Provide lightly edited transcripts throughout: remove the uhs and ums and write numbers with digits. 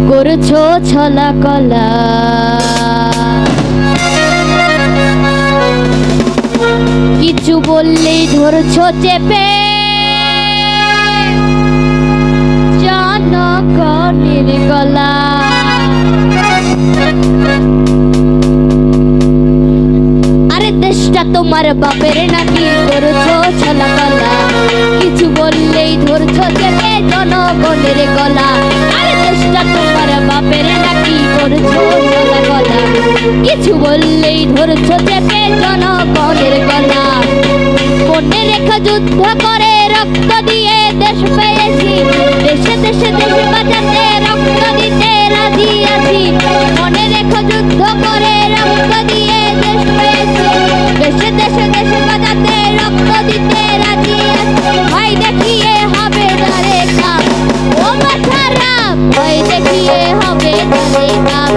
করছো ছলা কলা, কিছু বললেই ধরছো চেপে জনগণের গলা। আরে দেশটা তোমার বাপের নাকি, করছো ছলা কলা, কিছু বললেই ধরছো চেপে জনগণের গলা। আরে দেশটা তোমার বাপের নাকি, করছো ছলা কলা, কিছু বললেই ধরছো চেপে জনগণের গলা। মনে রেখে যুদ্ধ করে রক্ত দিয়ে দেশ পেয়েছি, দেশে দেশে দেশ বাঁচাতে রক্ত দিতে রাজি আছি। মনে রেখে যুদ্ধ করে রক্ত দিয়ে দেশ পেয়েছি, দেশে দেশে দেশ বাঁচাতে রক্ত দিতে রাজি আছি। ভয় দেখিয়ে হবে না রে কাম, ও বাছারা ভয় দেখিয়ে হবে না রে কাম,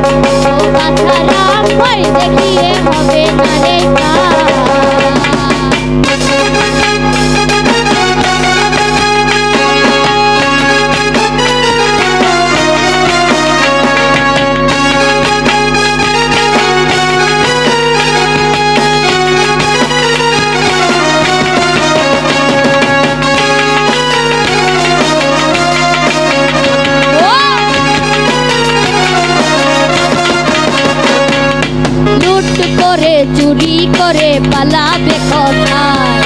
ও বাছারা ভয় দেখিয়ে হবে না রে কাম। চুরি করে পালাবে কোথায়,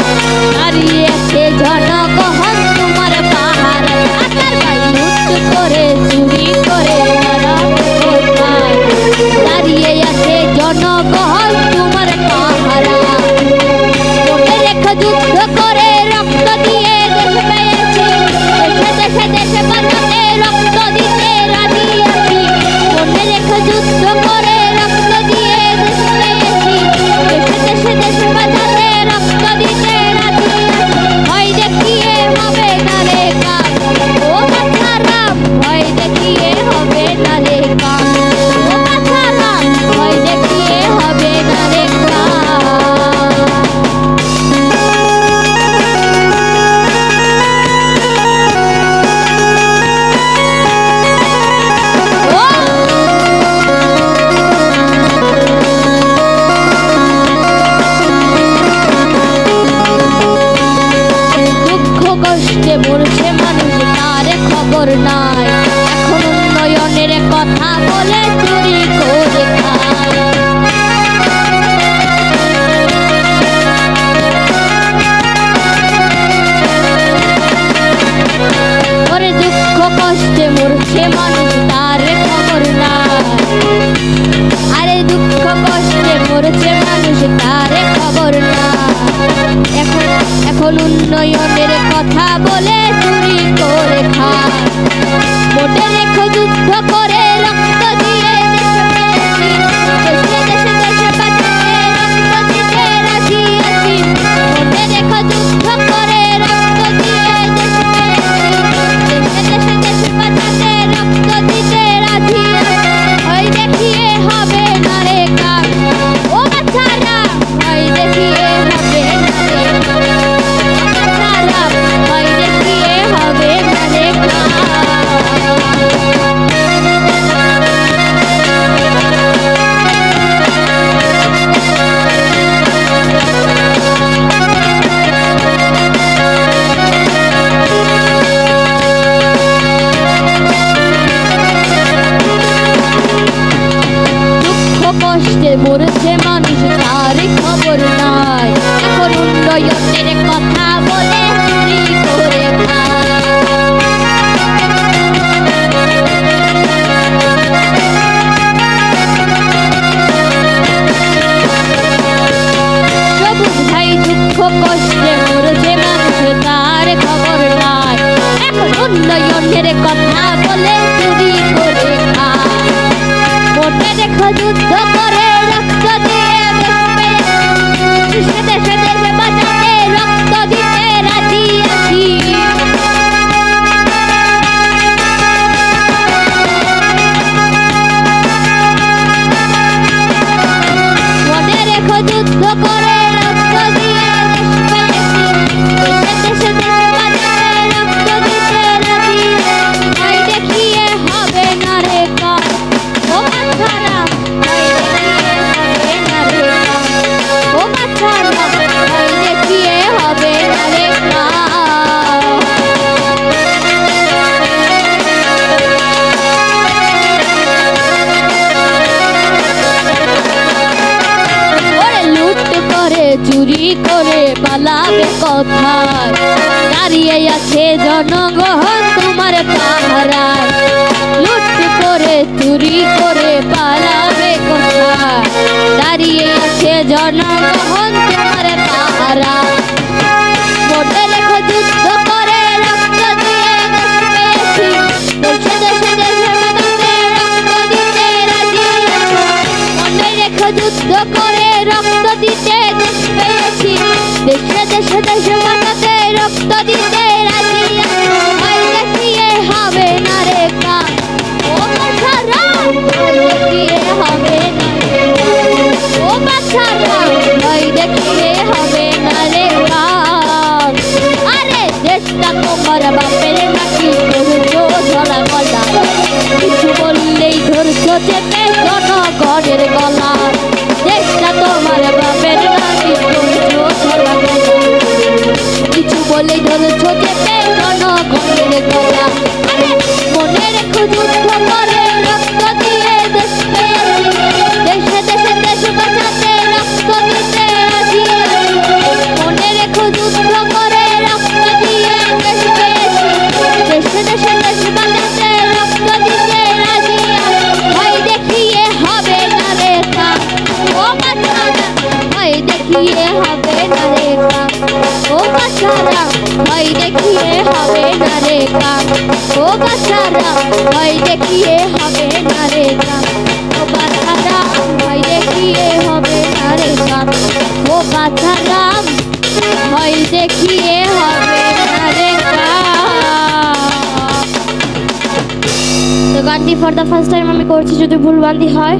হারিয়েছে জনগণ তোমার পাহাড়। আকার ভাই লুট করে চুরি করে পালাবে কোথায়, দাঁড়িয়ে আছে জনগণ তোমার পাহারা। মনে রেখে যুদ্ধ করে রক্ত দিয়ে দেশ পেয়েছি, দেশে দেশে দেশে বাঁচাতে রক্ত দিতে রাজি আছি। মনে রেখে যুদ্ধ করে রক্ত দিয়ে দেশ পেয়েছি, দেশে দেশে দেশ বাঁচাতে রক্ত দিতে রাজি আছি। ভয় দেখিয়ে হবে না রে কাম, ও বাছারা ভয় দেখিয়ে হবে না রে কাম, ও বাছারা ভয় দেখিয়ে হবে না রে কাম। কষ্টে মরছে মানুষ তার খবর নাই, এখন উন্নয়নের কথা বলে চুরি করে খায়। ওরে দুঃখ কষ্টে মরছে মানুষ তার খবর নাই, আরে দুঃখ কষ্টে মরছে মানুষ তার খবর নাই। এখন উন্নয়নের কথা বলে চুরি করে খায়। মনে রেখো যুদ্ধ করে রক্ত দিয়ে দেশ পেয়েছি, দেশে দেশে দেশে বাঁচাতে রক্ত দিতে রাজি আছি। মনে রেখো যুদ্ধ করে রক্ত দিয়ে দেশ পেয়েছি, দেশে দেশে দেশে বাঁচাতে রক্ত দিতে রাজি আছি। ভয় দেখিয়ে হবে না রে কাম, ও বাছারা ভয় দেখিয়ে হবে না রে কাম, ভয় দেখিয়ে হবে না রে কাম। চুরি করে পালাবে কোথায়? দাঁড়িয়ে আছে জনগণ তোমার পাহারায়, লুট করে চুরি করে পালাবে কোথায়? দাঁড়িয়ে আছে জনগণ তোমার পাহারায়। মনে রেখো যুদ্ধ করে রক্ত দিয়ে দেশ পেয়েছি, দেশে দেশে দেশে বাঁচাতে রক্ত দিতে রাজি আছো। মনে রেখো যুদ্ধ করে রক্ত দিতে দেশ পেয়েছি, দেশে দেশে দেশে বাঁচাতে রক্ত দিতে রাজি আছো। ভয় দেখিয়ে হবে না রে কাজ, ও বাছারা ভয় দেখিয়ে হবে না রে কাজ, ও বাছারা ভয় দেখিয়ে হবে না রে কাজ। আরে দেশটা তোমার বাপের নাকি ধরছো ঝোলা গলা, কিছু বললেই ধরছো চেপে জনগণের গলা। দেশটা তোমার বাপের নাকি ধরছো ঝোলা গলা, কিছু বললেই ধরছো চেপে জনগণের গলা। আরে মনে রেখো যুদ্ধ করে রক্ত দিয়ে দেশ পেয়েছি, দেশে দেশে দেশ বাঁচাতে রক্ত দিতে রাজি আছি। মনে রেখো যুদ্ধ করে রক্ত দিয়ে দেশ পেয়েছি, দেশে দেশে দেশ বাঁচাতে রক্ত দিতে রাজি আছি। ভয় দেখিয়ে হবে না রে কাজ, ও বাছারা ভয় দেখিয়ে হবে না রে কাজ, ও বাছারা ভয় দেখিয়ে হবে না রে কাজ, ও বাছারা ভয় দেখিয়ে হবে না রে কাজ, ও বাছারা ভয় দেখিয়ে হবে না রে কাজ, ও বাছারা ভয় দেখিয়ে হবে না রে কাজ। তো গানটি ফর দ্য ফার্স্ট টাইম আমি করছি, যদি ভুলভ্রান্তি হয়